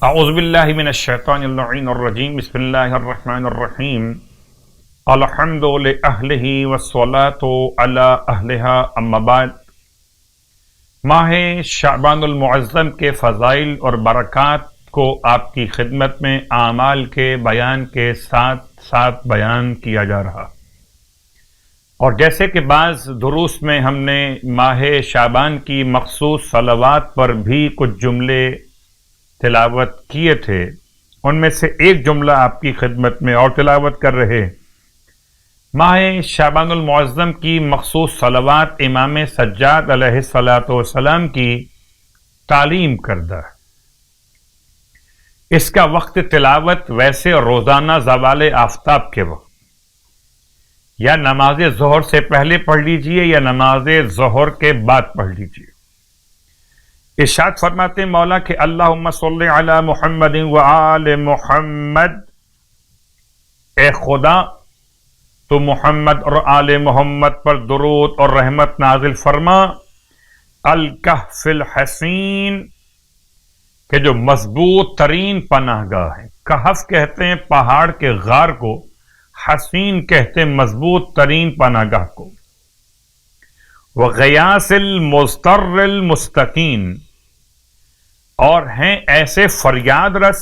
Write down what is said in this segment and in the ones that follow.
اعوذ باللہ من الشیطان اللعین الرجیم بسم اللہ الرحمن الرحیم الحمد لأہلہ والصلاة علی اہلہا اما بعد۔ ماہ شعبان المعظم کے فضائل اور برکات کو آپ کی خدمت میں اعمال کے بیان کے ساتھ ساتھ بیان کیا جا رہا، اور جیسے کہ بعض دروس میں ہم نے ماہ شعبان کی مخصوص صلوات پر بھی کچھ جملے تلاوت کیے تھے، ان میں سے ایک جملہ آپ کی خدمت میں اور تلاوت کر رہے۔ ماہ شعبان المعظم کی مخصوص صلوات امام سجاد علیہ الصلاۃ والسلام کی تعلیم کردہ ہے۔ اس کا وقت تلاوت ویسے روزانہ زوال آفتاب کے وقت یا نماز ظہر سے پہلے پڑھ لیجئے یا نماز ظہر کے بعد پڑھ لیجئے۔ ارشاد فرماتے مولا کہ اللہم صلی علی محمد وآل محمد، اے خدا تو محمد اور آل محمد پر درود اور رحمت نازل فرما۔ الکہف الحصین، کہ جو مضبوط ترین پناہ گاہ ہے۔ کہف کہتے ہیں پہاڑ کے غار کو، حصین کہتے ہیں مضبوط ترین پناہ گاہ کو۔ وغیاث المضطر المستقین، اور ہیں ایسے فریاد رس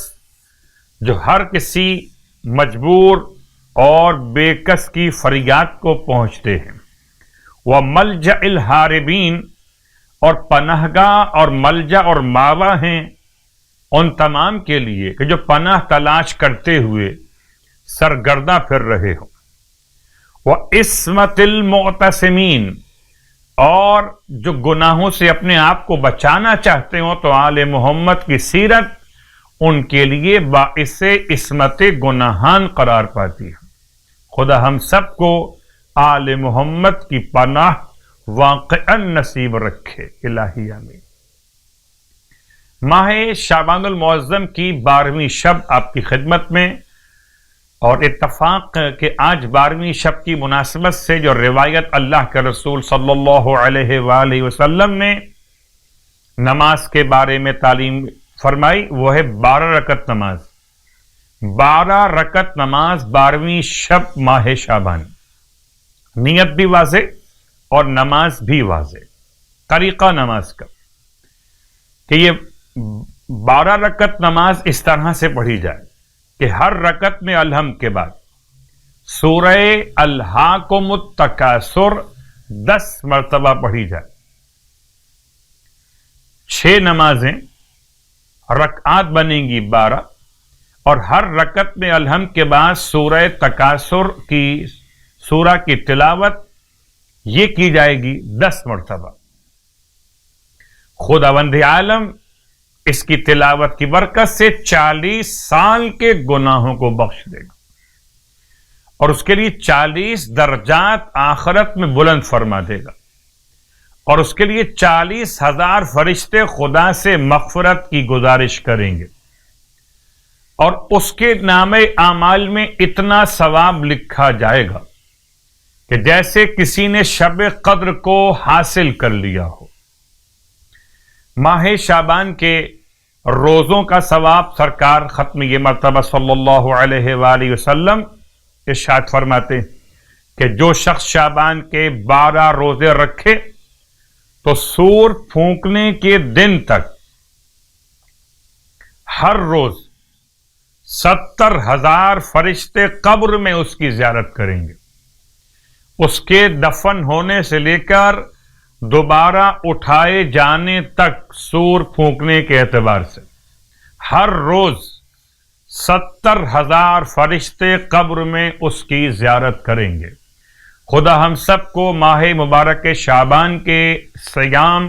جو ہر کسی مجبور اور بے کس کی فریاد کو پہنچتے ہیں۔ وملجأ الہاربین، اور پناہ گاہ اور ملجا اور ماوا ہیں ان تمام کے لیے کہ جو پناہ تلاش کرتے ہوئے سرگرداں پھر رہے ہوں۔ وعصمت المعتصمین، اور جو گناہوں سے اپنے آپ کو بچانا چاہتے ہوں تو آل محمد کی سیرت ان کے لیے باعث عصمت گناہان قرار پاتی ہے۔ خدا ہم سب کو آل محمد کی پناہ واقعاً نصیب رکھے، الہی آمین۔ ماہ شعبان المعظم کی 12ویں شب آپ کی خدمت میں، اور اتفاق کہ آج 12ویں شب کی مناسبت سے جو روایت اللہ کے رسول صلی اللہ علیہ وآلہ وسلم نے نماز کے بارے میں تعلیم فرمائی وہ ہے 12 رکعت نماز۔ 12 رکعت نماز 12ویں شب ماہ شعبان، نیت بھی واضح اور نماز بھی واضح۔ طریقہ نماز کا کہ یہ 12 رکعت نماز اس طرح سے پڑھی جائے کہ ہر رکعت میں الحمد کے بعد سورہ الہاکم التکاثر 10 مرتبہ پڑھی جائے۔ 6 نمازیں رکعات بنیں گی 12، اور ہر رکعت میں الحمد کے بعد سورہ تکاثر کی سورہ کی تلاوت یہ کی جائے گی 10 مرتبہ۔ خداوند عالم اس کی تلاوت کی برکت سے 40 سال کے گناہوں کو بخش دے گا، اور اس کے لیے 40 درجات آخرت میں بلند فرما دے گا، اور اس کے لیے 40,000 فرشتے خدا سے مغفرت کی گزارش کریں گے، اور اس کے نام اعمال میں اتنا ثواب لکھا جائے گا کہ جیسے کسی نے شب قدر کو حاصل کر لیا ہو۔ ماہ شعبان کے روزوں کا ثواب سرکار ختم یہ مرتبہ صلی اللہ علیہ وآلہ وسلم ارشاد فرماتے کہ جو شخص شعبان کے 12 روزے رکھے تو سور پھونکنے کے دن تک ہر روز 70,000 فرشتے قبر میں اس کی زیارت کریں گے، اس کے دفن ہونے سے لے کر دوبارہ اٹھائے جانے تک سور پھونکنے کے اعتبار سے ہر روز 70,000 فرشتے قبر میں اس کی زیارت کریں گے۔ خدا ہم سب کو ماہ مبارک شعبان کے صیام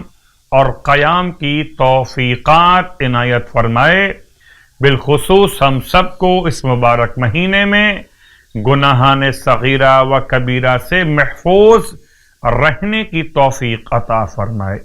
اور قیام کی توفیقات عنایت فرمائے۔ بالخصوص ہم سب کو اس مبارک مہینے میں گناہان صغیرہ و کبیرہ سے محفوظ رہنے کی توفیق عطا فرمائے۔